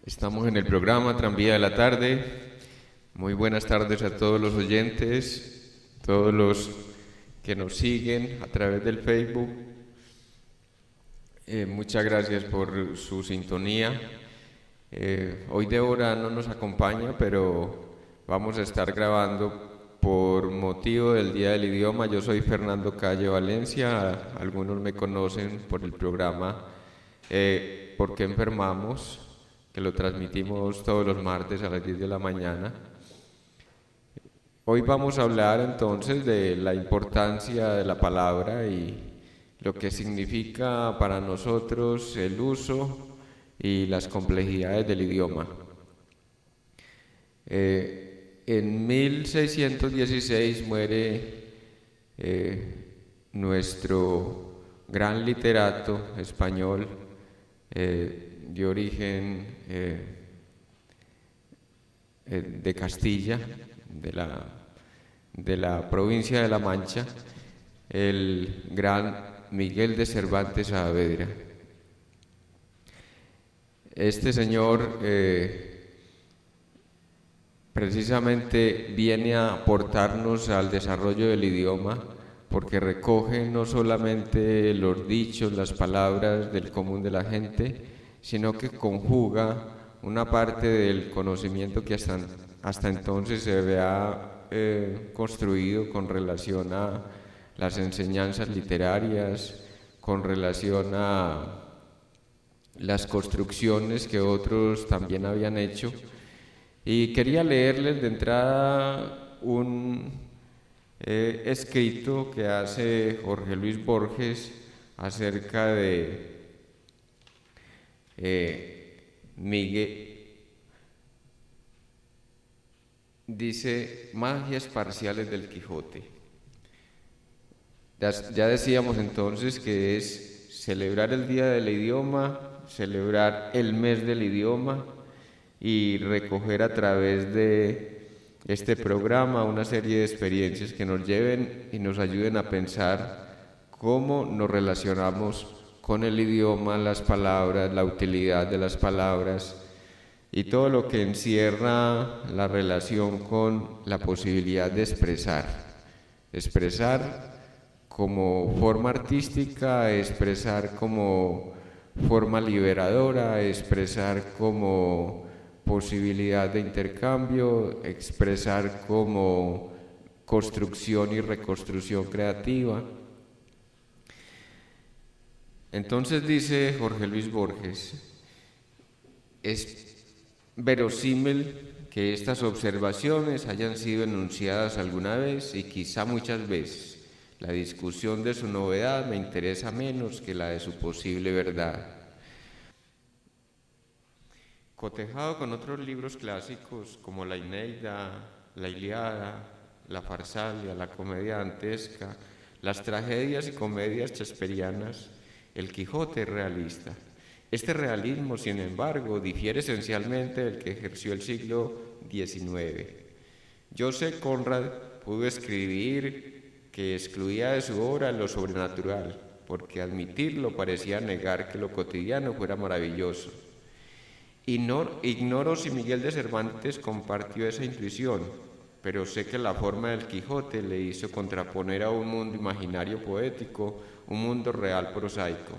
Estamos en el programa Tranvía de la Tarde. Muy buenas tardes a todos los oyentes, todos los que nos siguen a través del Facebook. Muchas gracias por su sintonía. Hoy Débora no nos acompaña, pero vamos a estar grabando por motivo del Día del Idioma. Yo soy Fernando Calle Valencia, algunos me conocen por el programa ¿Por qué enfermamos?, que lo transmitimos todos los martes a las 10 de la mañana. Hoy vamos a hablar entonces de la importancia de la palabra y lo que significa para nosotros el uso y las complejidades del idioma. En 1616 muere nuestro gran literato español de origen de Castilla, de la provincia de La Mancha, el gran Miguel de Cervantes Saavedra. Este señor precisamente viene a aportarnos al desarrollo del idioma, porque recoge no solamente los dichos, las palabras del común de la gente, sino que conjuga una parte del conocimiento que hasta entonces se había construido con relación a las enseñanzas literarias, con relación a las construcciones que otros también habían hecho. Y quería leerles de entrada un escrito que hace Jorge Luis Borges acerca de Miguel. Dice: magias parciales del Quijote. Ya decíamos entonces que es celebrar el Día del Idioma, celebrar el mes del idioma y recoger a través de este programa una serie de experiencias que nos lleven y nos ayuden a pensar cómo nos relacionamos con el idioma, las palabras, la utilidad de las palabras y todo lo que encierra la relación con la posibilidad de expresar como forma artística, expresar como forma liberadora, expresar como posibilidad de intercambio, expresar como construcción y reconstrucción creativa. Entonces dice Jorge Luis Borges: es verosímil que estas observaciones hayan sido enunciadas alguna vez y quizá muchas veces. La discusión de su novedad me interesa menos que la de su posible verdad. Cotejado con otros libros clásicos como la Eneida, la Ilíada, la Farsalia, la Comedia Dantesca, las tragedias y comedias shakespearianas, el Quijote es realista. Este realismo, sin embargo, difiere esencialmente del que ejerció el siglo XIX. Joseph Conrad pudo escribir que excluía de su obra lo sobrenatural, porque admitirlo parecía negar que lo cotidiano fuera maravilloso. Ignoro si Miguel de Cervantes compartió esa intuición, pero sé que la forma del Quijote le hizo contraponer a un mundo imaginario poético un mundo real prosaico.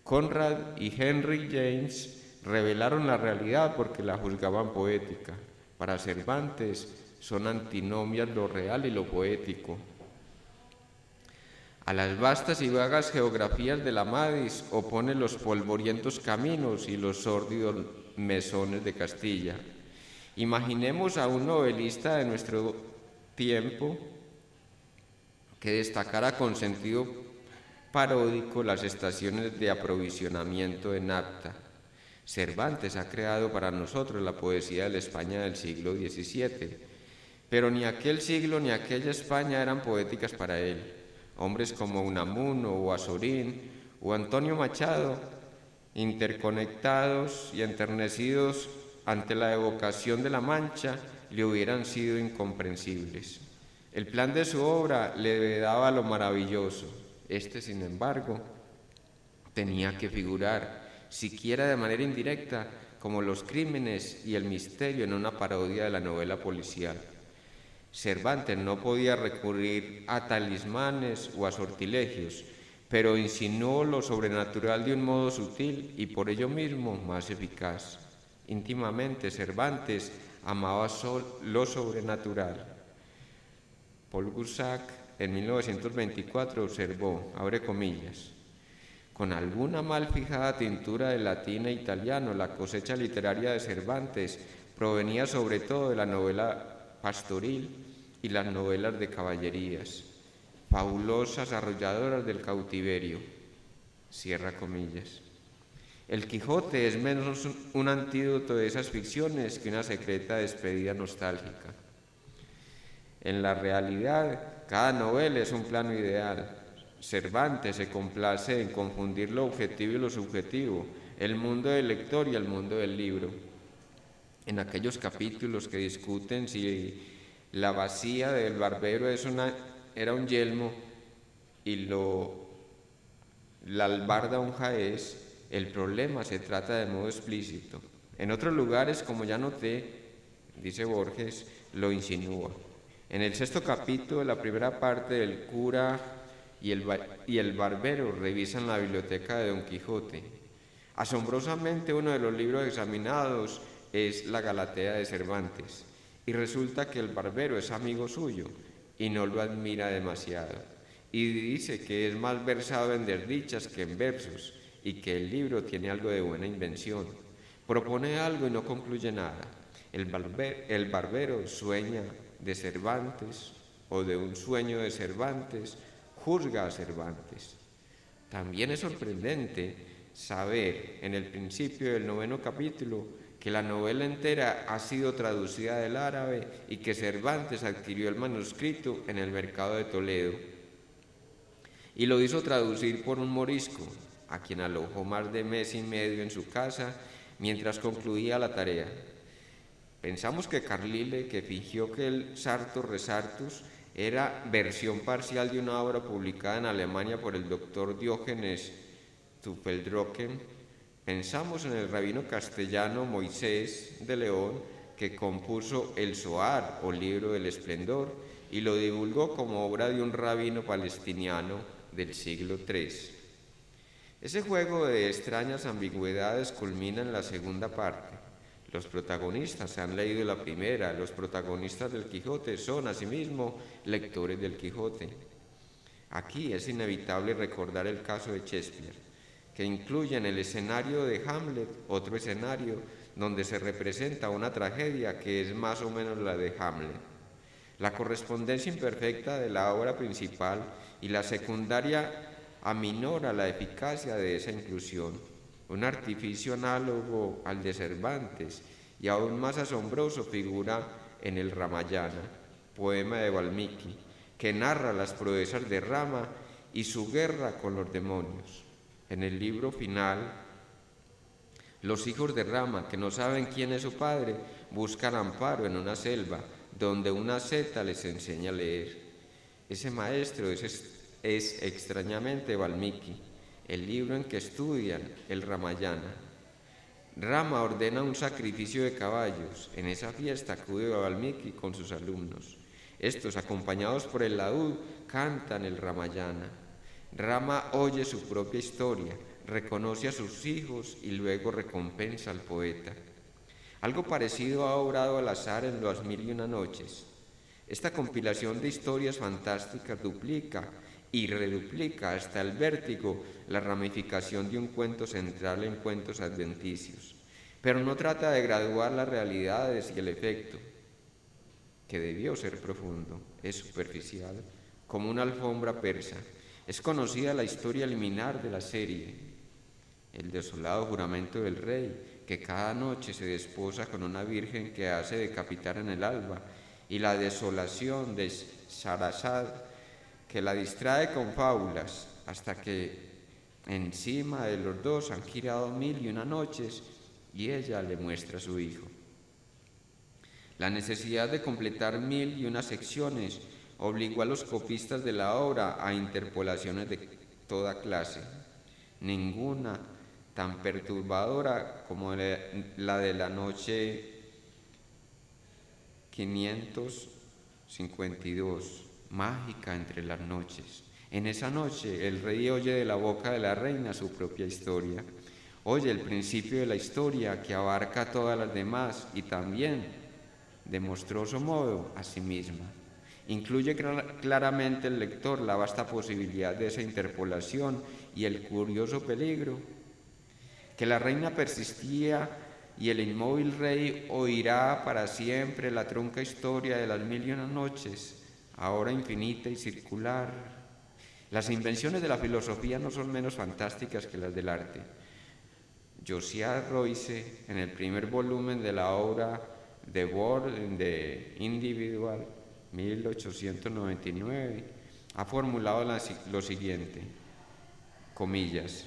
Conrad y Henry James revelaron la realidad porque la juzgaban poética. Para Cervantes son antinomias lo real y lo poético. A las vastas y vagas geografías de la Madis opone los polvorientos caminos y los sórdidos mesones de Castilla. Imaginemos a un novelista de nuestro tiempo que destacara con sentido paródico las estaciones de aprovisionamiento de nafta. Cervantes ha creado para nosotros la poesía de la España del siglo XVII, pero ni aquel siglo ni aquella España eran poéticas para él. Hombres como Unamuno o Azorín o Antonio Machado, interconectados y enternecidos ante la evocación de la Mancha, le hubieran sido incomprensibles. El plan de su obra le vedaba lo maravilloso. Este, sin embargo, tenía que figurar. siquiera de manera indirecta, como los crímenes y el misterio en una parodia de la novela policial. Cervantes no podía recurrir a talismanes o a sortilegios, pero insinuó lo sobrenatural de un modo sutil y por ello mismo más eficaz. Íntimamente Cervantes amaba lo sobrenatural. Paul Gussac en 1924 observó, abre comillas, con alguna mal fijada tintura de latín e italiano, la cosecha literaria de Cervantes provenía sobre todo de la novela pastoril y las novelas de caballerías, fabulosas arrolladoras del cautiverio. Cierra comillas. El Quijote es menos un antídoto de esas ficciones que una secreta despedida nostálgica. En la realidad, cada novela es un plano ideal. Cervantes se complace en confundir lo objetivo y lo subjetivo, el mundo del lector y el mundo del libro. En aquellos capítulos que discuten si la bacía del barbero era un yelmo y la albarda un jaez, el problema se trata de modo explícito. En otros lugares, como ya noté, dice Borges, lo insinúa. En el 6º capítulo de la primera parte, el cura y el barbero revisan la biblioteca de Don Quijote. Asombrosamente, uno de los libros examinados es la Galatea de Cervantes, y resulta que el barbero es amigo suyo y no lo admira demasiado, y dice que es más versado en desdichas que en versos, y que el libro tiene algo de buena invención. Propone algo y no concluye nada. El barbero sueña de Cervantes o de un sueño de Cervantes, juzga a Cervantes. También es sorprendente saber en el principio del 9º capítulo que la novela entera ha sido traducida del árabe y que Cervantes adquirió el manuscrito en el mercado de Toledo y lo hizo traducir por un morisco, a quien alojó más de mes y medio en su casa mientras concluía la tarea. Pensamos que Carlyle, que fingió que el Sartor Resartus era versión parcial de una obra publicada en Alemania por el doctor Diógenes Zuffeldröcken, pensamos en el rabino castellano Moisés de León, que compuso el Zohar o Libro del Esplendor y lo divulgó como obra de un rabino palestiniano del siglo III. Ese juego de extrañas ambigüedades culmina en la segunda parte. Los protagonistas han leído la primera, los protagonistas del Quijote son asimismo lectores del Quijote. Aquí es inevitable recordar el caso de Shakespeare, que incluye en el escenario de Hamlet otro escenario donde se representa una tragedia que es más o menos la de Hamlet. La correspondencia imperfecta de la obra principal y la secundaria aminora la eficacia de esa inclusión, un artificio análogo al de Cervantes y aún más asombroso figura en el Ramayana, poema de Valmiki, que narra las proezas de Rama y su guerra con los demonios. En el libro final, los hijos de Rama, que no saben quién es su padre, buscan amparo en una selva donde una seta les enseña a leer. Ese maestro es extrañamente Valmiki, el libro en que estudian el Ramayana. Rama ordena un sacrificio de caballos. En esa fiesta acude Valmiki con sus alumnos. Estos, acompañados por el laúd, cantan el Ramayana. Rama oye su propia historia, reconoce a sus hijos y luego recompensa al poeta. Algo parecido ha obrado al azar en Las Mil y Una Noches. Esta compilación de historias fantásticas duplica y reduplica hasta el vértigo la ramificación de un cuento central en cuentos adventicios, pero no trata de graduar las realidades y el efecto, que debió ser profundo, es superficial, como una alfombra persa. Es conocida la historia liminar de la serie, el desolado juramento del rey, que cada noche se desposa con una virgen que hace decapitar en el alba, y la desolación de Sarasad, que la distrae con fábulas, hasta que encima de los dos han girado 1001 noches y ella le muestra a su hijo. La necesidad de completar 1001 secciones obligó a los copistas de la obra a interpolaciones de toda clase. Ninguna tan perturbadora como la de la noche 552, mágica entre las noches. En esa noche el rey oye de la boca de la reina su propia historia. Oye el principio de la historia que abarca todas las demás y también, de monstruoso modo, a sí misma. Incluye claramente el lector la vasta posibilidad de esa interpolación y el curioso peligro. Que la reina persistía y el inmóvil rey oirá para siempre la trunca historia de las 1001 noches, ahora infinita y circular. Las invenciones de la filosofía no son menos fantásticas que las del arte. Josiah Royce, en el primer volumen de la obra The World and the Individual, 1899, ha formulado lo siguiente, comillas: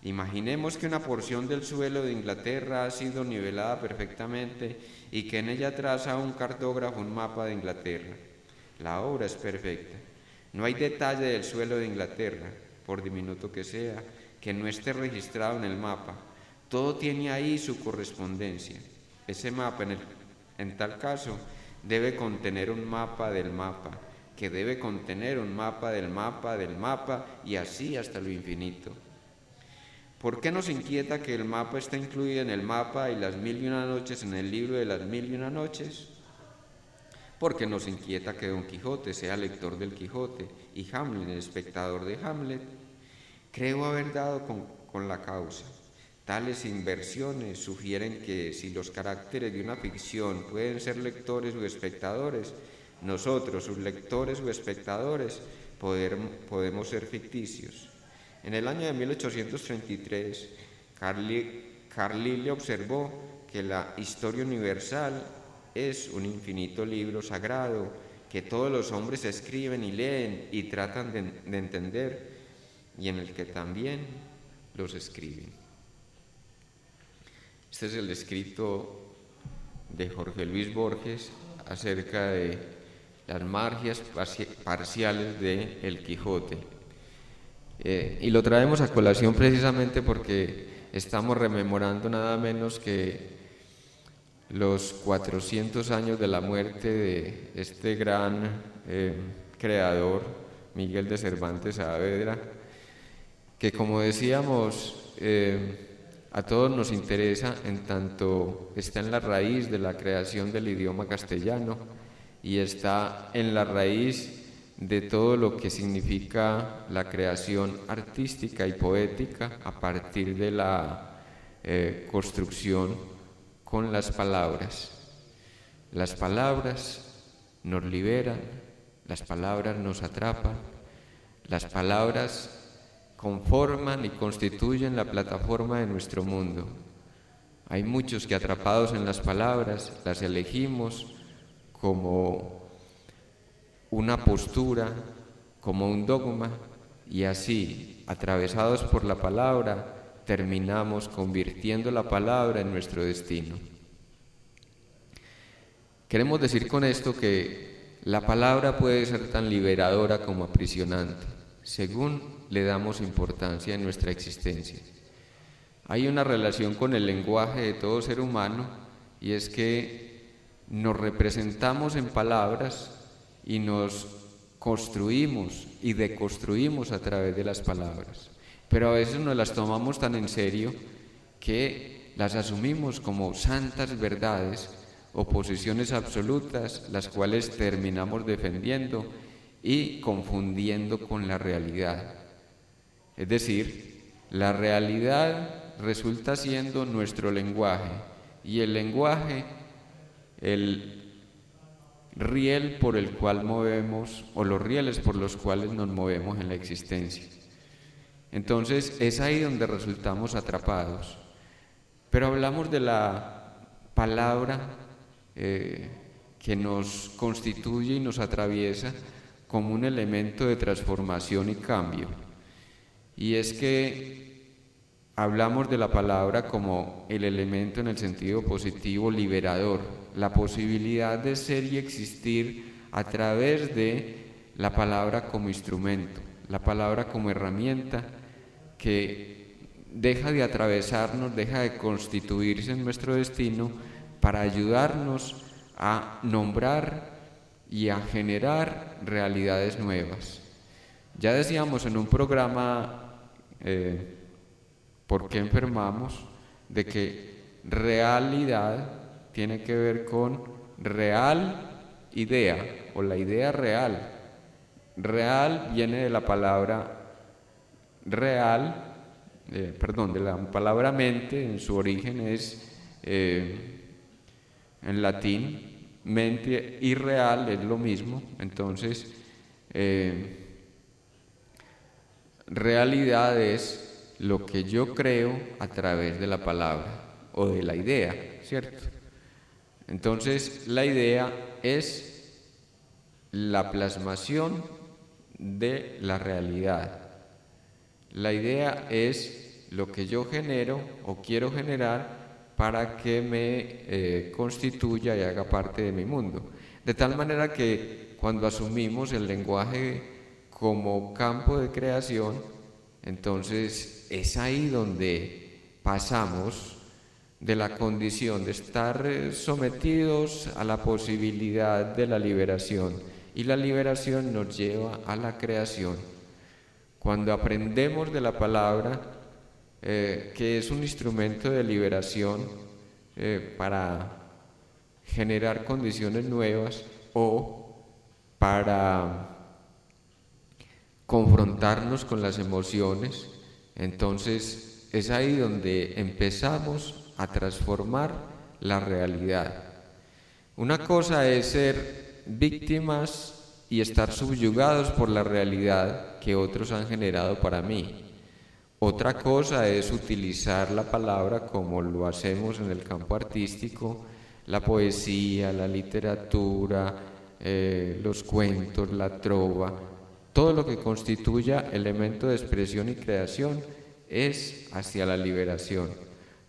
imaginemos que una porción del suelo de Inglaterra ha sido nivelada perfectamente y que en ella traza un cartógrafo un mapa de Inglaterra. La obra es perfecta. No hay detalle del suelo de Inglaterra, por diminuto que sea, que no esté registrado en el mapa. Todo tiene ahí su correspondencia. Ese mapa, en tal caso, debe contener un mapa del mapa, que debe contener un mapa del mapa del mapa, y así hasta lo infinito. ¿Por qué nos inquieta que el mapa esté incluido en el mapa y las 1001 noches en el libro de las 1001 noches? Porque nos inquieta que Don Quijote sea lector del Quijote y Hamlet el espectador de Hamlet. Creo haber dado con la causa. Tales inversiones sugieren que si los caracteres de una ficción pueden ser lectores o espectadores, nosotros, sus lectores o espectadores, podemos ser ficticios. En el año de 1833, Carlyle observó que la historia universal es un infinito libro sagrado que todos los hombres escriben y leen y tratan de entender, y en el que también los escriben. Este es el escrito de Jorge Luis Borges acerca de las magias parciales de El Quijote. Y lo traemos a colación precisamente porque estamos rememorando nada menos que los 400 años de la muerte de este gran creador, Miguel de Cervantes Saavedra, que, como decíamos, a todos nos interesa en tanto está en la raíz de la creación del idioma castellano y está en la raíz de todo lo que significa la creación artística y poética a partir de la construcción con las palabras. Las palabras nos liberan, las palabras nos atrapan, las palabras conforman y constituyen la plataforma de nuestro mundo. Hay muchos que, atrapados en las palabras, las elegimos como una postura, como un dogma, y así, atravesados por la palabra, terminamos convirtiendo la palabra en nuestro destino. Queremos decir con esto que la palabra puede ser tan liberadora como aprisionante, según le damos importancia en nuestra existencia. Hay una relación con el lenguaje de todo ser humano, y es que nos representamos en palabras y nos construimos y deconstruimos a través de las palabras, pero a veces nos las tomamos tan en serio que las asumimos como santas verdades o posiciones absolutas, las cuales terminamos defendiendo y confundiendo con la realidad. Es decir, la realidad resulta siendo nuestro lenguaje, y el lenguaje, el riel por el cual movemos, o los rieles por los cuales nos movemos en la existencia. Entonces es ahí donde resultamos atrapados. Pero hablamos de la palabra que nos constituye y nos atraviesa como un elemento de transformación y cambio. Y es que hablamos de la palabra como el elemento en el sentido positivo liberador, la posibilidad de ser y existir a través de la palabra como instrumento, la palabra como herramienta que deja de atravesarnos, deja de constituirse en nuestro destino para ayudarnos a nombrar y a generar realidades nuevas. Ya decíamos en un programa ¿Por qué enfermamos?, de que realidad tiene que ver con real idea o la idea real. Real viene de la palabra real, de la palabra mente, en su origen es en latín, mente y real es lo mismo. Entonces realidad es lo que yo creo a través de la palabra o de la idea, ¿cierto? Entonces la idea es la plasmación de la realidad. La idea es lo que yo genero o quiero generar para que me constituya y haga parte de mi mundo. De tal manera que cuando asumimos el lenguaje como campo de creación, entonces es ahí donde pasamos de la condición de estar sometidos a la posibilidad de la liberación, y la liberación nos lleva a la creación. Cuando aprendemos de la palabra, que es un instrumento de liberación para generar condiciones nuevas o para confrontarnos con las emociones, entonces es ahí donde empezamos a transformar la realidad. Una cosa es ser víctimas y estar subyugados por la realidad que otros han generado para mí. Otra cosa es utilizar la palabra como lo hacemos en el campo artístico, la poesía, la literatura, los cuentos, la trova. Todo lo que constituya elemento de expresión y creación es hacia la liberación.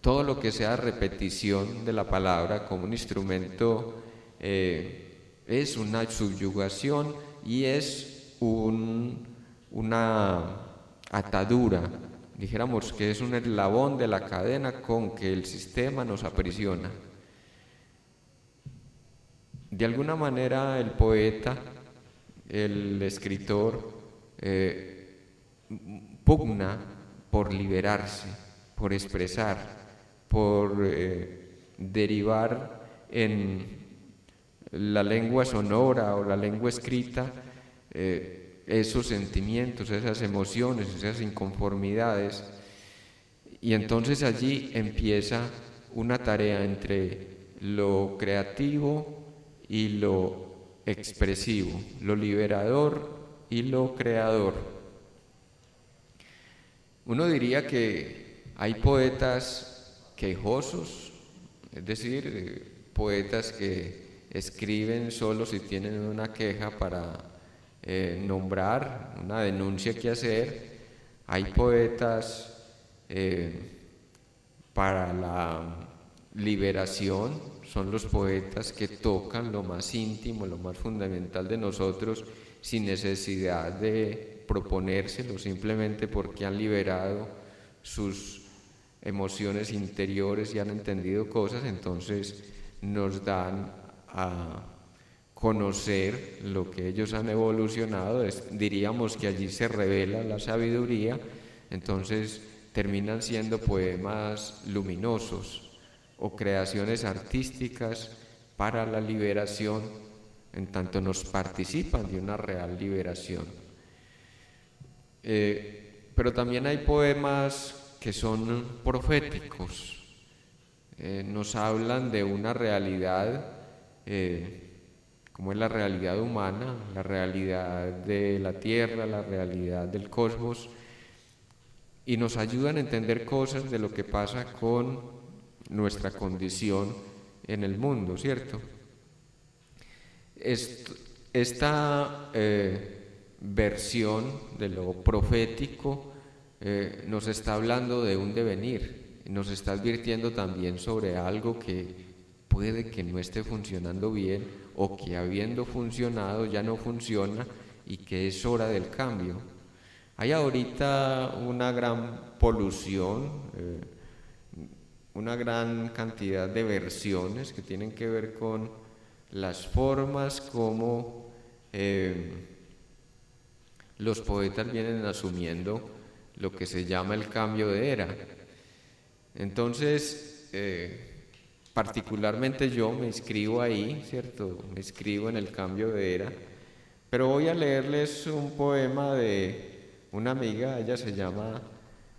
Todo lo que sea repetición de la palabra como un instrumento es una subyugación y es una atadura. Dijéramos que es un eslabón de la cadena con que el sistema nos aprisiona. De alguna manera el poeta, el escritor, pugna por liberarse, por expresar, por derivar en la lengua sonora o la lengua escrita esos sentimientos, esas emociones, esas inconformidades. Y entonces allí empieza una tarea entre lo creativo y lo expresivo, lo liberador y lo creador. Uno diría que hay poetas quejosos, es decir, poetas que escriben solo si tienen una queja para nombrar, una denuncia que hacer. Hay poetas para la liberación, son los poetas que tocan lo más íntimo, lo más fundamental de nosotros, sin necesidad de proponérselo, simplemente porque han liberado sus emociones interiores y han entendido cosas. Entonces nos dan a conocer lo que ellos han evolucionado. Diríamos que allí se revela la sabiduría. Entonces terminan siendo poemas luminosos o creaciones artísticas para la liberación, en tanto nos participan de una real liberación. Pero también hay poemas que son proféticos, nos hablan de una realidad como es la realidad humana, la realidad de la tierra, la realidad del cosmos, y nos ayudan a entender cosas de lo que pasa con nuestra condición en el mundo, ¿cierto? Esta versión de lo profético nos está hablando de un devenir, nos está advirtiendo también sobre algo que puede que no esté funcionando bien o que habiendo funcionado ya no funciona y que es hora del cambio. Hay ahorita una gran polución, una gran cantidad de versiones que tienen que ver con las formas como los poetas vienen asumiendo lo que se llama el cambio de era. Entonces, particularmente yo me inscribo ahí, ¿cierto? Me inscribo en el cambio de era, pero voy a leerles un poema de una amiga, ella se llama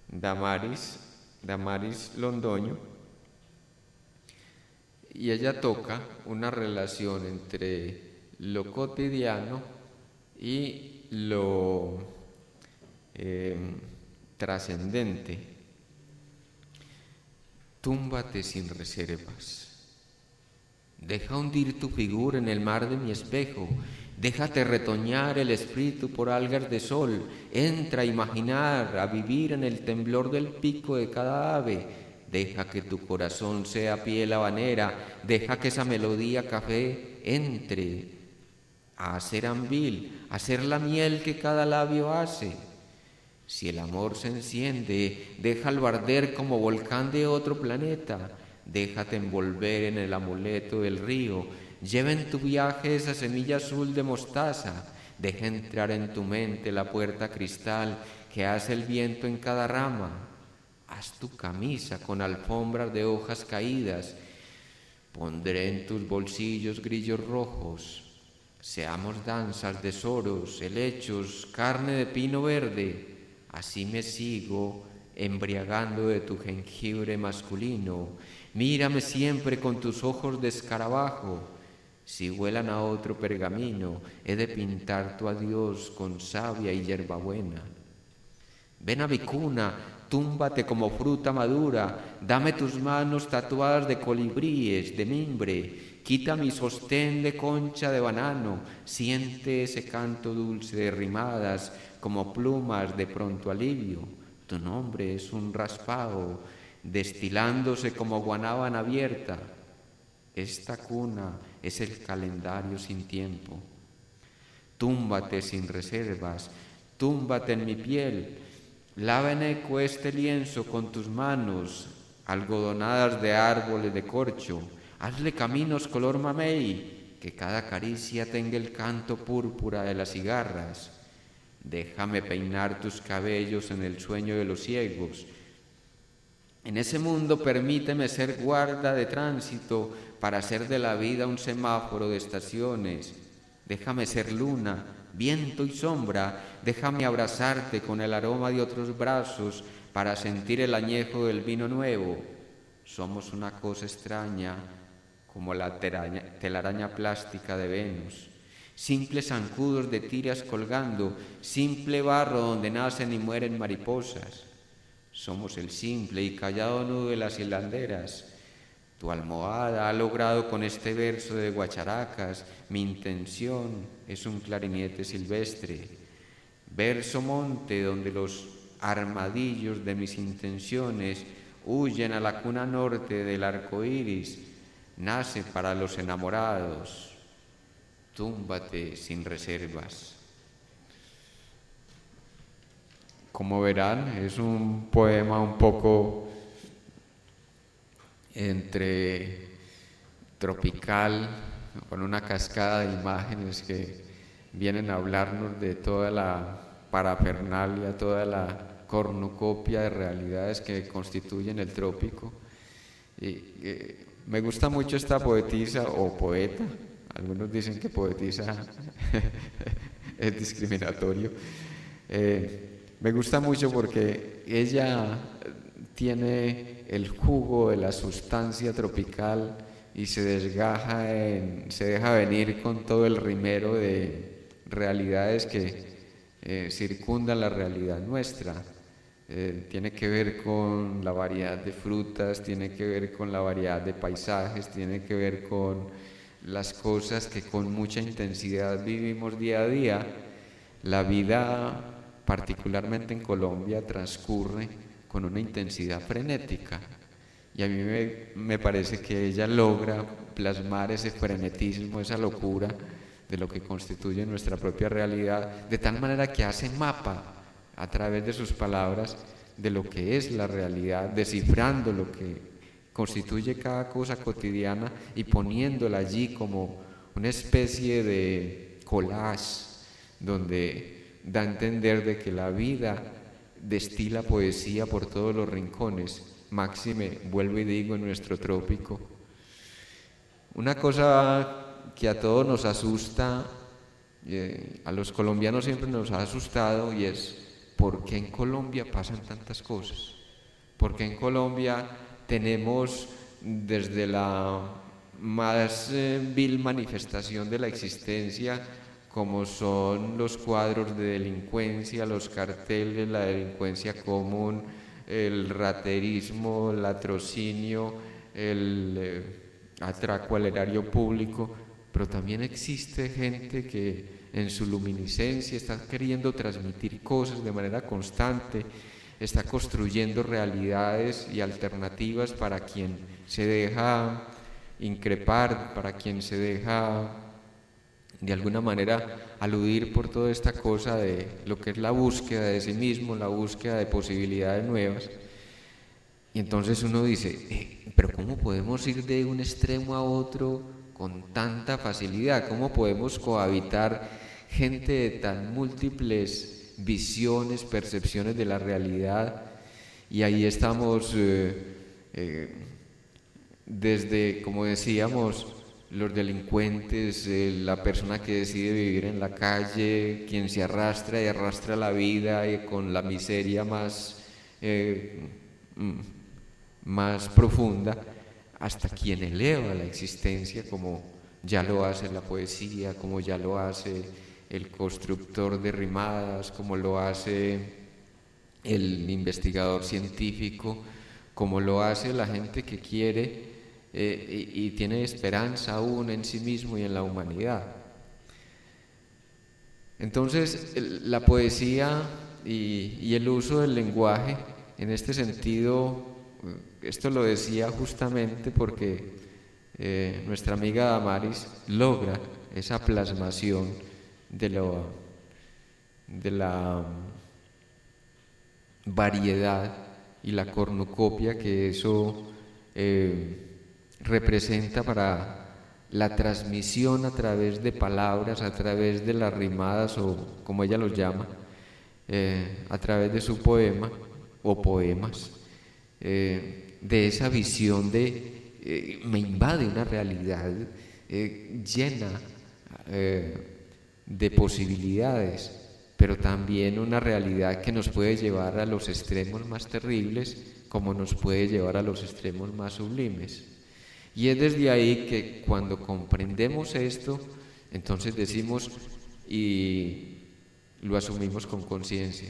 Damaris Londoño, y ella toca una relación entre lo cotidiano y lo trascendente. Túmbate sin reservas, deja hundir tu figura en el mar de mi espejo, déjate retoñar el espíritu por algas de sol, entra a imaginar, a vivir en el temblor del pico de cada ave, deja que tu corazón sea piel habanera, deja que esa melodía café entre a hacer ambil, a hacer la miel que cada labio hace. Si el amor se enciende, déjalo arder como volcán de otro planeta, déjate envolver en el amuleto del río, lleva en tu viaje esa semilla azul de mostaza, deja entrar en tu mente la puerta cristal que hace el viento en cada rama, haz tu camisa con alfombras de hojas caídas, pondré en tus bolsillos grillos rojos, seamos danzas de soros, helechos, carne de pino verde, así me sigo embriagando de tu jengibre masculino, mírame siempre con tus ojos de escarabajo, si vuelan a otro pergamino, he de pintar tu adiós con savia y hierbabuena. Ven a mi cuna, túmbate como fruta madura, dame tus manos tatuadas de colibríes, de mimbre, quita mi sostén de concha de banano, siente ese canto dulce de rimadas como plumas de pronto alivio. Tu nombre es un raspado, destilándose como guanábana abierta. Esta cuna es el calendario sin tiempo. Túmbate sin reservas, túmbate en mi piel, lava en eco este lienzo con tus manos, algodonadas de árboles de corcho, hazle caminos color mamey, que cada caricia tenga el canto púrpura de las cigarras. Déjame peinar tus cabellos en el sueño de los ciegos. En ese mundo permíteme ser guarda de tránsito para hacer de la vida un semáforo de estaciones. Déjame ser luna, viento y sombra, déjame abrazarte con el aroma de otros brazos para sentir el añejo del vino nuevo. Somos una cosa extraña como la telaraña plástica de Venus, simples zancudos de tiras colgando, simple barro donde nacen y mueren mariposas. Somos el simple y callado nudo de las hilanderas. Tu almohada ha logrado con este verso de guacharacas, mi intención es un clarinete silvestre. Verso monte donde los armadillos de mis intenciones huyen a la cuna norte del arco iris, nace para los enamorados. Túmbate sin reservas. Como verán, es un poema un poco entre tropical, con una cascada de imágenes que vienen a hablarnos de toda la parafernalia, toda la cornucopia de realidades que constituyen el trópico. Me gusta mucho esta poetisa o poeta, algunos dicen que poetisa es discriminatorio. Me gusta mucho porque ella tiene el jugo de la sustancia tropical y se deja venir con todo el rimero de realidades que circundan la realidad nuestra. Tiene que ver con la variedad de frutas, tiene que ver con la variedad de paisajes, tiene que ver con las cosas que con mucha intensidad vivimos día a día. La vida, particularmente en Colombia, transcurre con una intensidad frenética y a mí me parece que ella logra plasmar ese frenetismo, esa locura de lo que constituye nuestra propia realidad, de tal manera que hace a través de sus palabras de lo que es la realidad, descifrando lo que constituye cada cosa cotidiana y poniéndola allí como una especie de collage donde da a entender de que la vida destila poesía por todos los rincones, máxime, vuelvo y digo, en nuestro trópico. Una cosa que a todos nos asusta, a los colombianos siempre nos ha asustado, y es ¿por qué en Colombia pasan tantas cosas? ¿Por qué en Colombia tenemos desde la más vil manifestación de la existencia, como son los cuadros de delincuencia, los carteles, la delincuencia común, el raterismo, el latrocinio, el atraco al erario público, pero también existe gente que en su luminiscencia está queriendo transmitir cosas de manera constante, está construyendo realidades y alternativas para quien se deja increpar, para quien se deja de alguna manera aludir por toda esta cosa de lo que es la búsqueda de sí mismo, la búsqueda de posibilidades nuevas. Y entonces uno dice, pero ¿cómo podemos ir de un extremo a otro con tanta facilidad? ¿Cómo podemos cohabitar gente de tan múltiples visiones, percepciones de la realidad? Y ahí estamos desde, como decíamos, los delincuentes, la persona que decide vivir en la calle, quien se arrastra y arrastra la vida con la miseria más profunda, hasta quien eleva la existencia, como ya lo hace la poesía, como ya lo hace el constructor de rimadas, como lo hace el investigador científico, como lo hace la gente que quiere y tiene esperanza aún en sí mismo y en la humanidad. Entonces, la poesía y el uso del lenguaje, en este sentido, esto lo decía justamente porque nuestra amiga Damaris logra esa plasmación de la variedad y la cornucopia que eso representa para la transmisión a través de palabras, a través de las rimadas, o como ella los llama, a través de su poema o poemas, de esa visión de me invade una realidad llena de posibilidades, pero también una realidad que nos puede llevar a los extremos más terribles, como nos puede llevar a los extremos más sublimes. Y es desde ahí que cuando comprendemos esto, entonces decimos y lo asumimos con conciencia: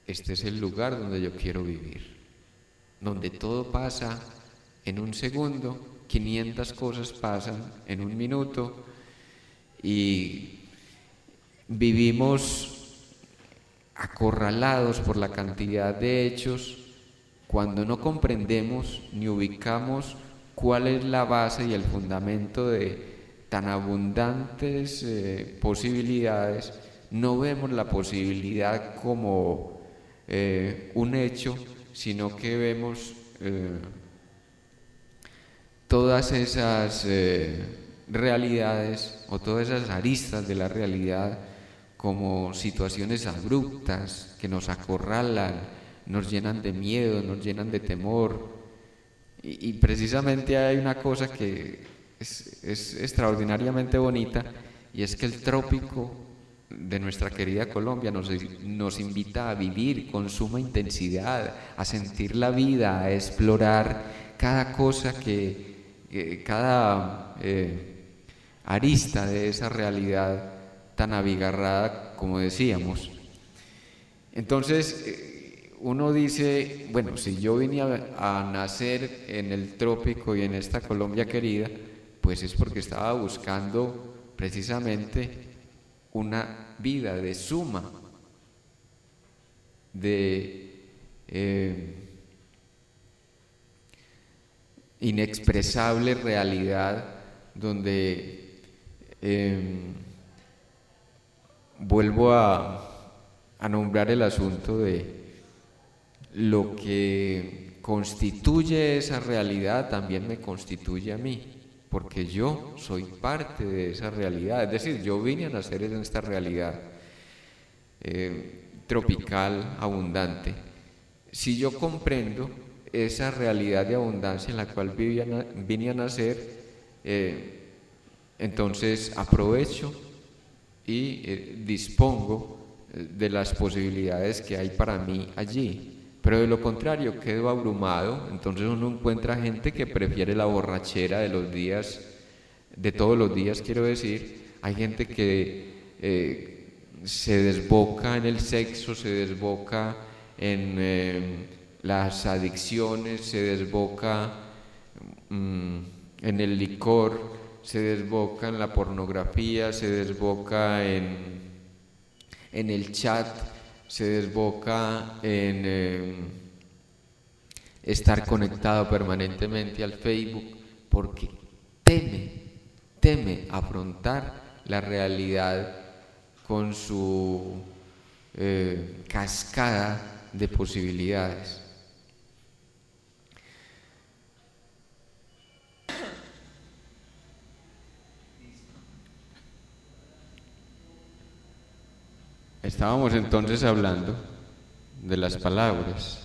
este es el lugar donde yo quiero vivir, donde todo pasa en un segundo, 500 cosas pasan en un minuto, y vivimos acorralados por la cantidad de hechos cuando no comprendemos ni ubicamos cuál es la base y el fundamento de tan abundantes posibilidades. No vemos la posibilidad como un hecho, sino que vemos todas esas realidades o todas esas aristas de la realidad como situaciones abruptas que nos acorralan, nos llenan de miedo, nos llenan de temor. Y precisamente hay una cosa que es extraordinariamente bonita, y es que el trópico de nuestra querida Colombia nos invita a vivir con suma intensidad, a sentir la vida, a explorar cada cosa cada arista de esa realidad tan abigarrada, como decíamos. Entonces, uno dice, bueno, si yo vine a nacer en el trópico y en esta Colombia querida, pues es porque estaba buscando precisamente una vida de suma, de inexpresable realidad, donde vuelvo a a nombrar el asunto de lo que constituye esa realidad también me constituye a mí, porque yo soy parte de esa realidad, es decir, yo vine a nacer en esta realidad tropical, abundante. Si yo comprendo esa realidad de abundancia en la cual vine a nacer, entonces aprovecho y dispongo de las posibilidades que hay para mí allí. Pero de lo contrario quedo abrumado. Entonces uno encuentra gente que prefiere la borrachera de los días, de todos los días quiero decir. Hay gente que se desboca en el sexo, se desboca en las adicciones, se desboca en el licor, se desboca en la pornografía, se desboca en el chat, se desboca en estar conectado permanentemente al Facebook, porque teme afrontar la realidad con su cascada de posibilidades. Estábamos entonces hablando de las palabras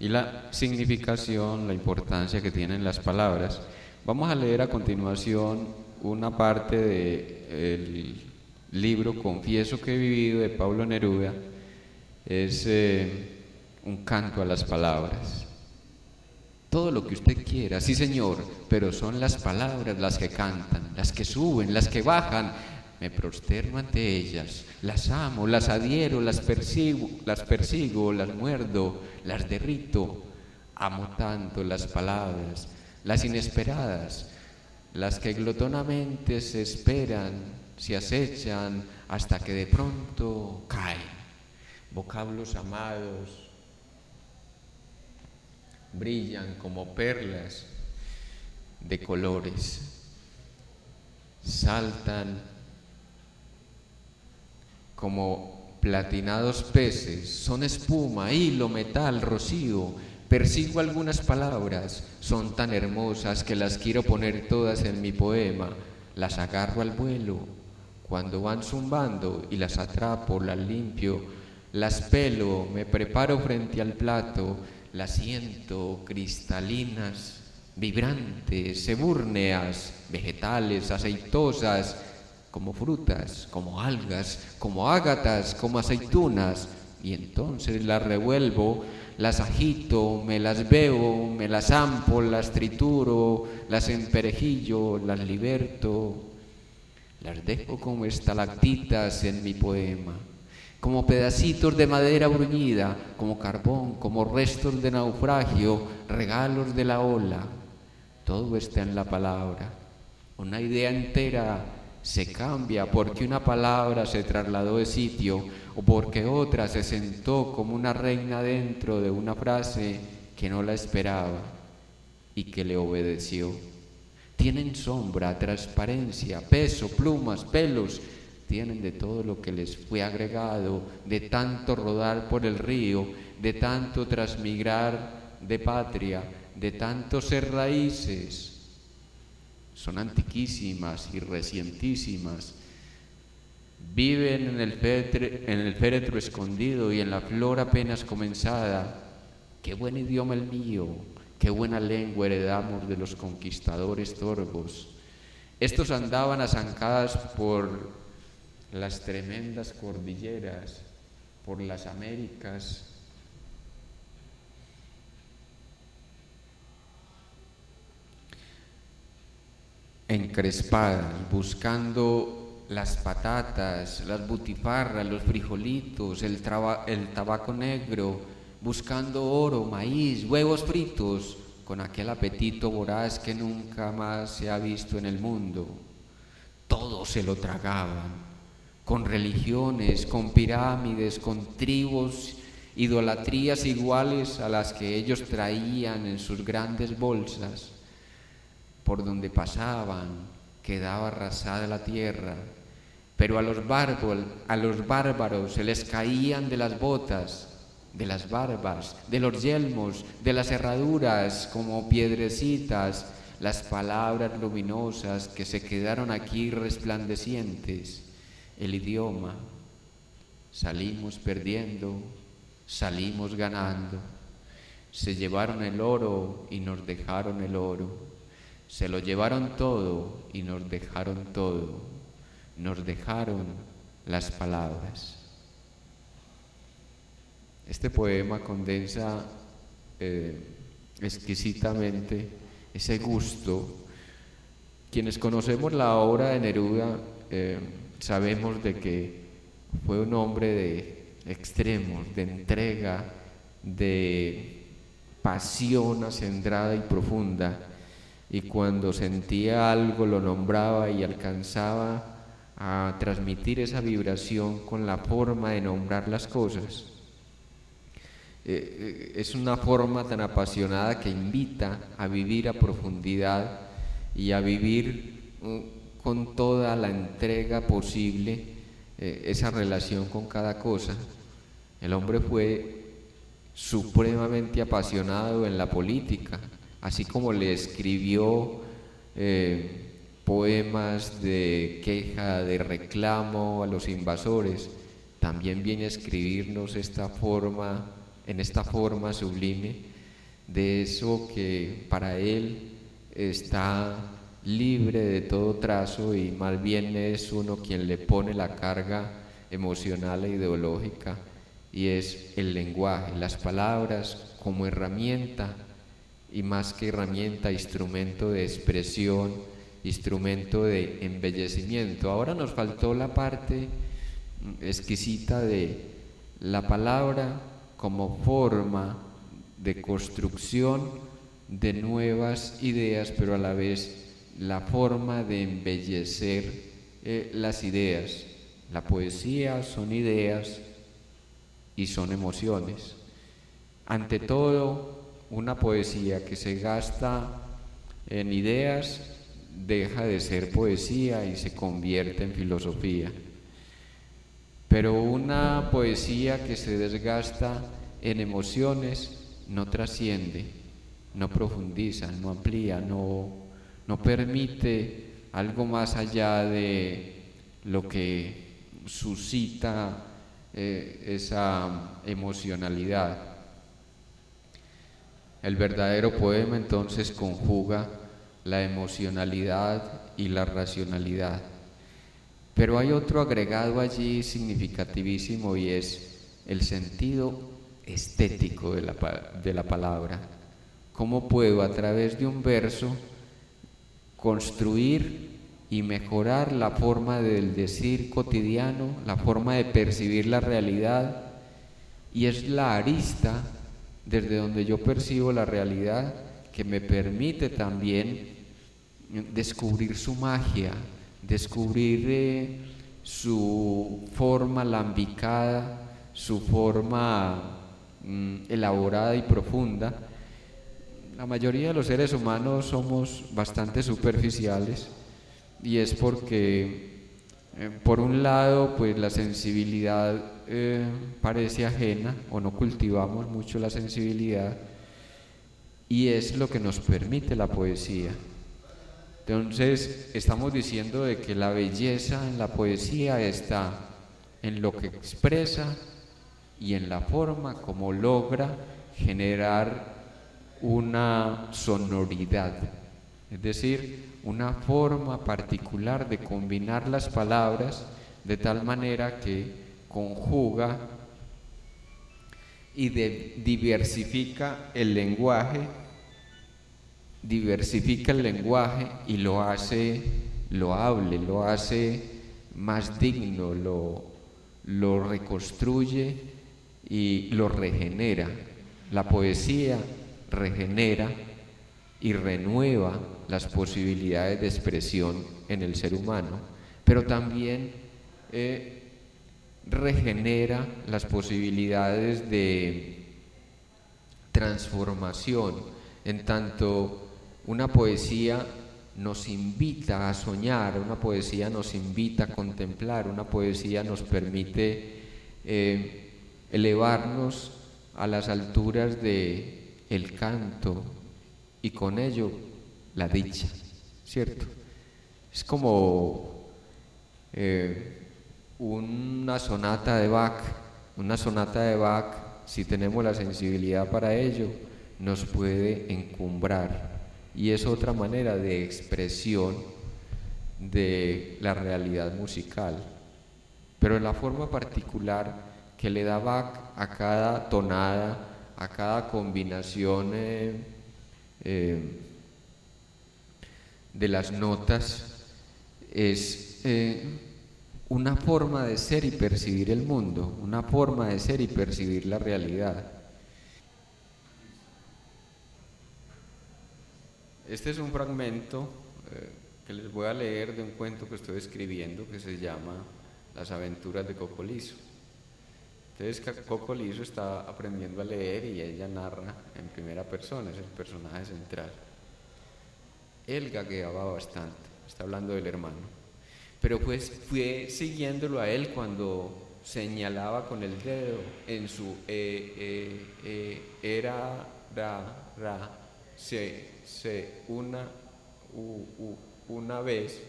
y la significación, la importancia que tienen las palabras. Vamos a leer a continuación una parte del libro Confieso que he vivido, de Pablo Neruda. Es un canto a las palabras. Todo lo que usted quiera, sí señor, pero son las palabras las que cantan, las que suben, las que bajan. Me prosterno ante ellas, las amo, las adhiero, las persigo, las muerdo, las derrito. Amo tanto las palabras, las inesperadas, las que glotonamente se esperan, se acechan hasta que de pronto caen. Vocablos amados, brillan como perlas de colores, saltan como platinados peces, son espuma, hilo, metal, rocío. Persigo algunas palabras, son tan hermosas que las quiero poner todas en mi poema. Las agarro al vuelo cuando van zumbando y las atrapo, las limpio, las pelo, me preparo frente al plato, las siento cristalinas, vibrantes, ebúrneas, vegetales, aceitosas, como frutas, como algas, como ágatas, como aceitunas, y entonces las revuelvo, las agito, me las bebo, me las zampo, las trituro, las emperejillo, las liberto, las dejo como estalactitas en mi poema, como pedacitos de madera bruñida, como carbón, como restos de naufragio, regalos de la ola. Todo está en la palabra. Una idea entera se cambia porque una palabra se trasladó de sitio o porque otra se sentó como una reina dentro de una frase que no la esperaba y que le obedeció. Tienen sombra, transparencia, peso, plumas, pelos, tienen de todo lo que les fue agregado, de tanto rodar por el río, de tanto transmigrar de patria, de tanto ser raíces. Son antiquísimas y recientísimas. Viven en el féretro escondido y en la flor apenas comenzada. Qué buen idioma el mío, qué buena lengua heredamos de los conquistadores torvos. Estos andaban a zancadas por las tremendas cordilleras, por las Américas. Encrespadas, buscando las patatas, las butifarras, los frijolitos, el tabaco negro, buscando oro, maíz, huevos fritos, con aquel apetito voraz que nunca más se ha visto en el mundo. Todo se lo tragaban, con religiones, con pirámides, con tribus, idolatrías iguales a las que ellos traían en sus grandes bolsas. Por donde pasaban quedaba arrasada la tierra Pero a los bárbaros se les caían de las botas, de las barbas, de los yelmos, de las herraduras como piedrecitas, las palabras luminosas que se quedaron aquí resplandecientes, el idioma. Salimos perdiendo, salimos ganando. Se llevaron el oro y nos dejaron el oro. Se lo llevaron todo y nos dejaron todo. Nos dejaron las palabras. Este poema condensa exquisitamente ese gusto. Quienes conocemos la obra de Neruda sabemos de que fue un hombre de extremos, de entrega, de pasión acendrada y profunda, y cuando sentía algo lo nombraba y alcanzaba a transmitir esa vibración con la forma de nombrar las cosas. Es una forma tan apasionada que invita a vivir a profundidad y a vivir con toda la entrega posible esa relación con cada cosa. El hombre fue supremamente apasionado en la política, así como le escribió poemas de queja, de reclamo a los invasores, también viene a escribirnos en esta forma sublime de eso que para él está libre de todo trazo y más bien es uno quien le pone la carga emocional e ideológica, y es el lenguaje, las palabras como herramienta, y más que herramienta, instrumento de expresión, instrumento de embellecimiento. Ahora nos faltó la parte exquisita de la palabra como forma de construcción de nuevas ideas, pero a la vez la forma de embellecer las ideas. La poesía son ideas y son emociones. Ante todo, una poesía que se gasta en ideas deja de ser poesía y se convierte en filosofía. Pero una poesía que se desgasta en emociones no trasciende, no profundiza, no amplía, no permite algo más allá de lo que suscita esa emocionalidad. El verdadero poema entonces conjuga la emocionalidad y la racionalidad. Pero hay otro agregado allí significativísimo, y es el sentido estético de la palabra. ¿Cómo puedo a través de un verso construir y mejorar la forma del decir cotidiano, la forma de percibir la realidad? Y es la arista desde donde yo percibo la realidad que me permite también descubrir su magia, descubrir su forma lambicada, su forma elaborada y profunda. La mayoría de los seres humanos somos bastante superficiales, y es porque por un lado pues la sensibilidad parece ajena, o no cultivamos mucho la sensibilidad, y es lo que nos permite la poesía. Entonces estamos diciendo de que la belleza en la poesía está en lo que expresa y en la forma como logra generar una sonoridad, es decir, una forma particular de combinar las palabras de tal manera que conjuga y diversifica el lenguaje y lo hace loable, lo hace más digno, lo reconstruye y lo regenera. La poesía regenera y renueva las posibilidades de expresión en el ser humano, pero también regenera las posibilidades de transformación, en tanto una poesía nos invita a soñar, una poesía nos invita a contemplar, una poesía nos permite elevarnos a las alturas de el canto y con ello la dicha, ¿cierto? Es como una sonata de Bach. Una sonata de Bach, si tenemos la sensibilidad para ello, nos puede encumbrar, y es otra manera de expresión de la realidad musical. Pero la forma particular que le da Bach a cada tonada, a cada combinación de las notas, es una forma de ser y percibir el mundo, una forma de ser y percibir la realidad. Este es un fragmento que les voy a leer de un cuento que estoy escribiendo que se llama Las aventuras de Cocolizo. Entonces Cocolizo está aprendiendo a leer y ella narra en primera persona, es el personaje central. Él gagueaba bastante, está hablando del hermano. Pero pues fue siguiéndolo a él cuando señalaba con el dedo en su era, ra, se, una vez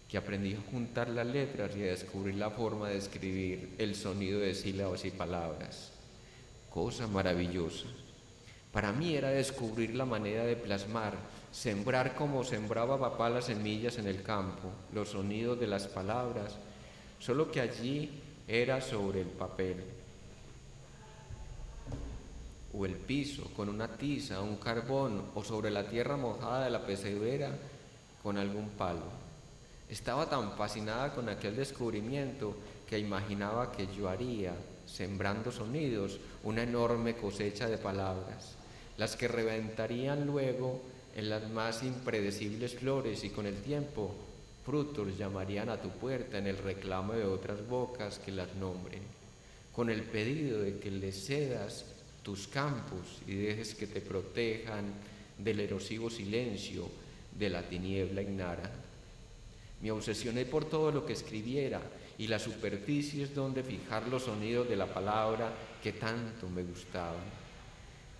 que aprendí a juntar las letras y a descubrir la forma de escribir el sonido de sílabas y palabras. Cosa maravillosa. Para mí era descubrir la manera de plasmar, sembrar como sembraba papá las semillas en el campo, los sonidos de las palabras, solo que allí era sobre el papel o el piso con una tiza, un carbón, o sobre la tierra mojada de la pesebrera con algún palo. Estaba tan fascinada con aquel descubrimiento que imaginaba que yo haría, sembrando sonidos, una enorme cosecha de palabras, las que reventarían luego en las más impredecibles flores, y con el tiempo frutos llamarían a tu puerta en el reclamo de otras bocas que las nombren, con el pedido de que les cedas tus campos y dejes que te protejan del erosivo silencio de la tiniebla ignara. Me obsesioné por todo lo que escribiera y las superficies donde fijar los sonidos de la palabra que tanto me gustaban.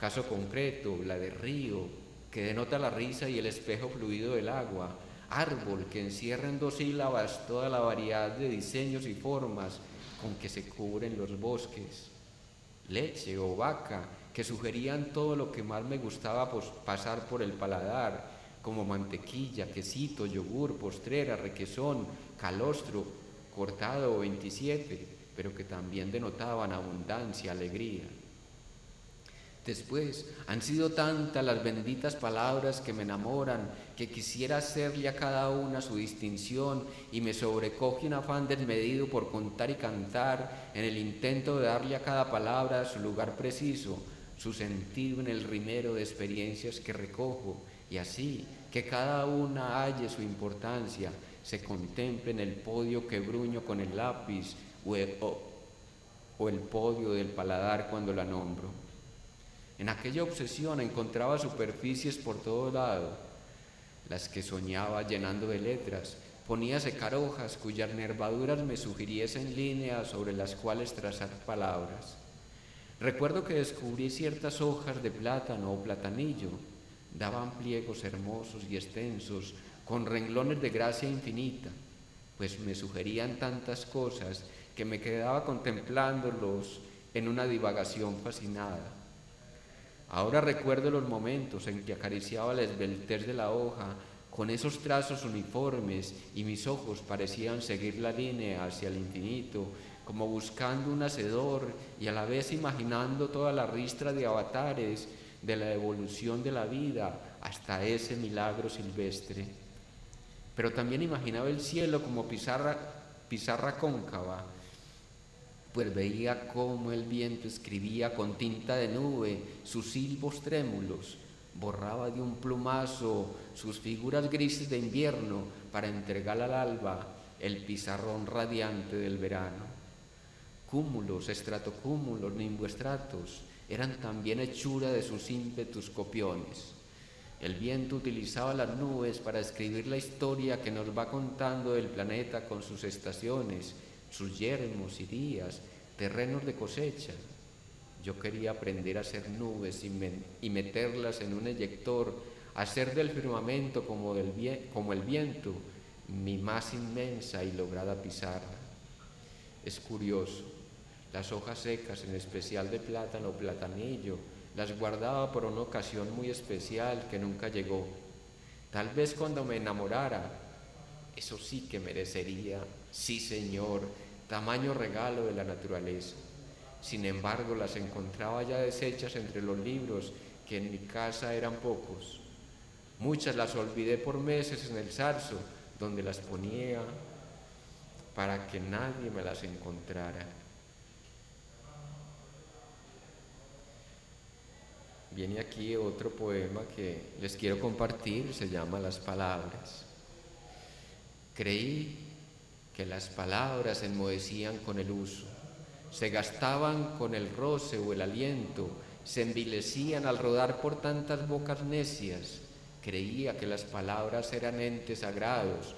Caso concreto, la de río, que denota la risa y el espejo fluido del agua. Árbol, que encierra en 2 sílabas toda la variedad de diseños y formas con que se cubren los bosques. Leche o vaca, que sugerían todo lo que más me gustaba pasar por el paladar, como mantequilla, quesito, yogur, postrera, requesón, calostro, cortado o 27, pero que también denotaban abundancia, alegría. Después, han sido tantas las benditas palabras que me enamoran, que quisiera hacerle a cada una su distinción, y me sobrecoge un afán desmedido por contar y cantar, en el intento de darle a cada palabra su lugar preciso, su sentido en el rimero de experiencias que recojo, y así, que cada una halle su importancia, se contemple en el podio que bruño con el lápiz, o el podio del paladar cuando la nombro. En aquella obsesión encontraba superficies por todo lado, las que soñaba llenando de letras. Ponía a secar hojas cuyas nervaduras me sugiriesen líneas sobre las cuales trazar palabras. Recuerdo que descubrí ciertas hojas de plátano o platanillo. Daban pliegos hermosos y extensos, con renglones de gracia infinita, pues me sugerían tantas cosas que me quedaba contemplándolos en una divagación fascinada. Ahora recuerdo los momentos en que acariciaba la esbeltez de la hoja con esos trazos uniformes, y mis ojos parecían seguir la línea hacia el infinito, como buscando un hacedor y a la vez imaginando toda la ristra de avatares de la evolución de la vida hasta ese milagro silvestre. Pero también imaginaba el cielo como pizarra cóncava, pues veía cómo el viento escribía con tinta de nube sus silbos trémulos, borraba de un plumazo sus figuras grises de invierno para entregar al alba el pizarrón radiante del verano. Cúmulos, estratocúmulos, nimboestratos eran también hechura de sus ímpetus copiones. El viento utilizaba las nubes para escribir la historia que nos va contando del planeta con sus estaciones, sus yermos y días, terrenos de cosecha. Yo quería aprender a hacer nubes y meterlas en un eyector, hacer del firmamento como el viento, mi más inmensa y lograda pizarra. Es curioso, las hojas secas, en especial de plátano o platanillo, las guardaba por una ocasión muy especial que nunca llegó. Tal vez cuando me enamorara, eso sí que merecería, sí señor, tamaño regalo de la naturaleza. Sin embargo, las encontraba ya deshechas entre los libros, que en mi casa eran pocos. Muchas las olvidé por meses en el zarzo, donde las ponía para que nadie me las encontrara. Viene aquí otro poema que les quiero compartir, se llama Las Palabras. Creí que las palabras se enmohecían con el uso, se gastaban con el roce o el aliento, se envilecían al rodar por tantas bocas necias. Creía que las palabras eran entes sagrados,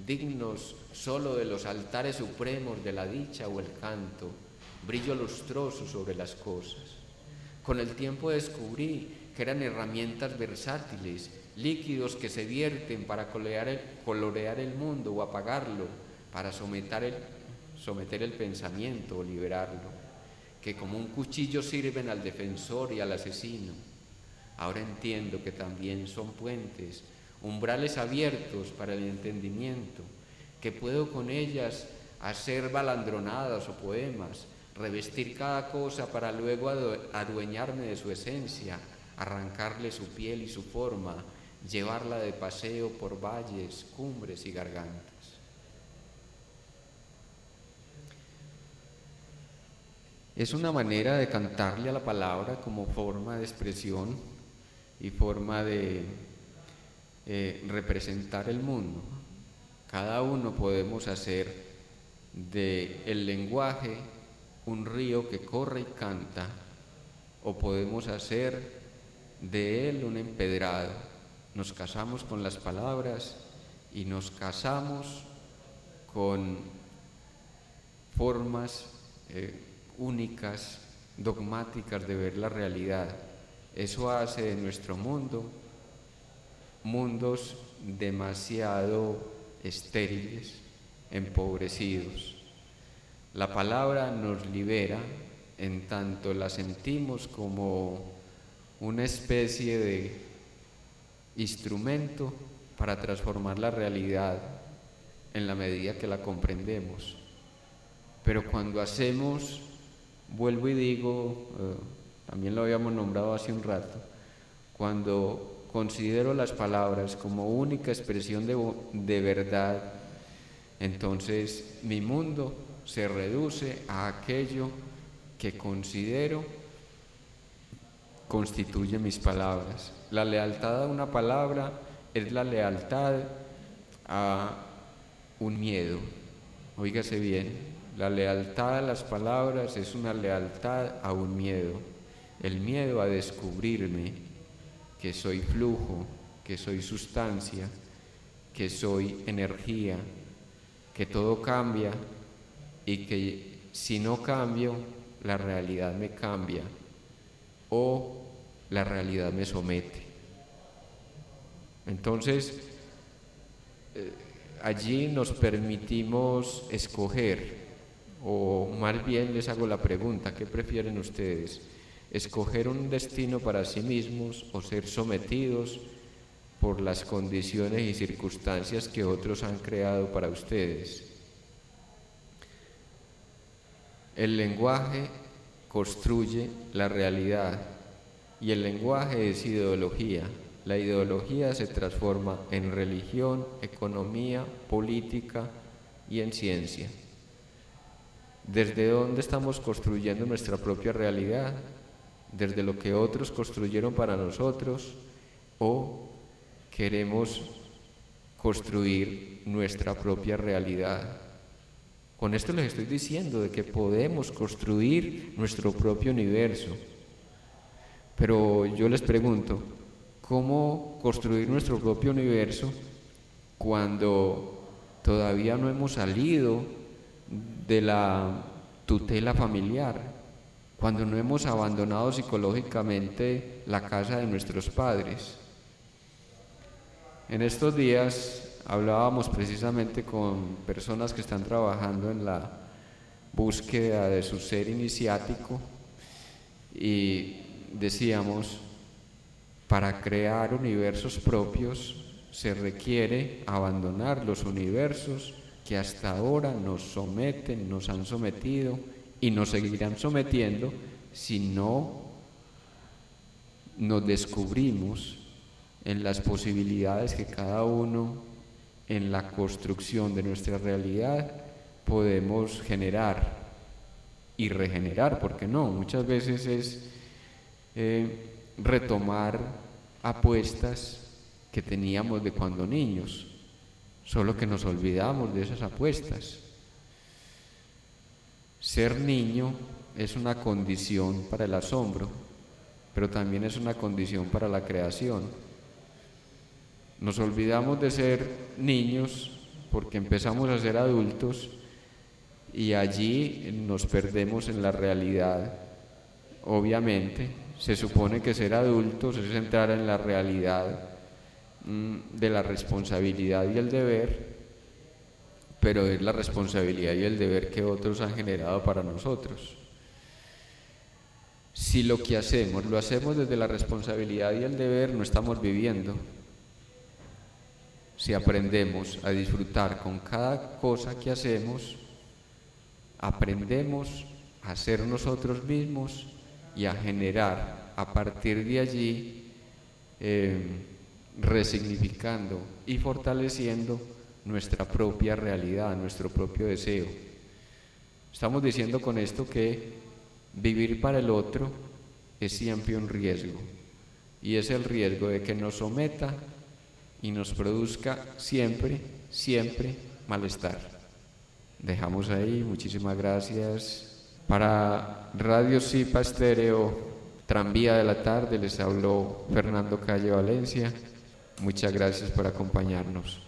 dignos solo de los altares supremos de la dicha o el canto, brillo lustroso sobre las cosas. Con el tiempo descubrí que eran herramientas versátiles, líquidos que se vierten para colorear el mundo o apagarlo, para someter el pensamiento o liberarlo, que como un cuchillo sirven al defensor y al asesino. Ahora entiendo que también son puentes, umbrales abiertos para el entendimiento, que puedo con ellas hacer balandronadas o poemas, revestir cada cosa para luego adueñarme de su esencia, arrancarle su piel y su forma, llevarla de paseo por valles, cumbres y gargantas. Es una manera de cantarle a la palabra como forma de expresión y forma de representar el mundo. Cada uno podemos hacer del lenguaje un río que corre y canta, o podemos hacer de él un empedrado. Nos casamos con las palabras y nos casamos con formas únicas, dogmáticas de ver la realidad. Eso hace de nuestro mundo mundos demasiado estériles, empobrecidos. La palabra nos libera en tanto la sentimos como una especie de instrumento para transformar la realidad en la medida que la comprendemos. Pero cuando hacemos, vuelvo y digo, también lo habíamos nombrado hace un rato, cuando considero las palabras como única expresión de verdad, entonces mi mundo se reduce a aquello que considero constituye mis palabras. La lealtad a una palabra es la lealtad a un miedo. Óigase bien, la lealtad a las palabras es una lealtad a un miedo. El miedo a descubrirme que soy flujo, que soy sustancia, que soy energía, que todo cambia y que si no cambio, la realidad me cambia o la realidad me somete. Entonces, allí nos permitimos escoger, o más bien les hago la pregunta, ¿qué prefieren ustedes? ¿Escoger un destino para sí mismos o ser sometidos por las condiciones y circunstancias que otros han creado para ustedes? El lenguaje construye la realidad y el lenguaje es ideología. La ideología se transforma en religión, economía, política y en ciencia. ¿Desde dónde estamos construyendo nuestra propia realidad? ¿Desde lo que otros construyeron para nosotros? ¿O queremos construir nuestra propia realidad? Con esto les estoy diciendo de que podemos construir nuestro propio universo. Pero yo les pregunto, cómo construir nuestro propio universo cuando todavía no hemos salido de la tutela familiar, cuando no hemos abandonado psicológicamente la casa de nuestros padres. En estos días hablábamos precisamente con personas que están trabajando en la búsqueda de su ser iniciático y decíamos, para crear universos propios se requiere abandonar los universos que hasta ahora nos someten, nos han sometido y nos seguirán sometiendo si no nos descubrimos en las posibilidades que cada uno en la construcción de nuestra realidad podemos generar y regenerar, ¿por qué no? Muchas veces es retomar apuestas que teníamos de cuando niños, solo que nos olvidamos de esas apuestas. Ser niño es una condición para el asombro, pero también es una condición para la creación. Nos olvidamos de ser niños porque empezamos a ser adultos y allí nos perdemos en la realidad. Obviamente, se supone que ser adultos es entrar en la realidad de la responsabilidad y el deber, pero es la responsabilidad y el deber que otros han generado para nosotros. Si lo que hacemos lo hacemos desde la responsabilidad y el deber, no estamos viviendo. Si aprendemos a disfrutar con cada cosa que hacemos, aprendemos a ser nosotros mismos y a generar a partir de allí, resignificando y fortaleciendo nuestra propia realidad, nuestro propio deseo. Estamos diciendo con esto que vivir para el otro es siempre un riesgo, y es el riesgo de que nos someta y nos produzca siempre malestar. Dejamos ahí, muchísimas gracias. Para Radio Zipa Estéreo, Tranvía de la Tarde, les habló Fernando Calle Valencia. Muchas gracias por acompañarnos.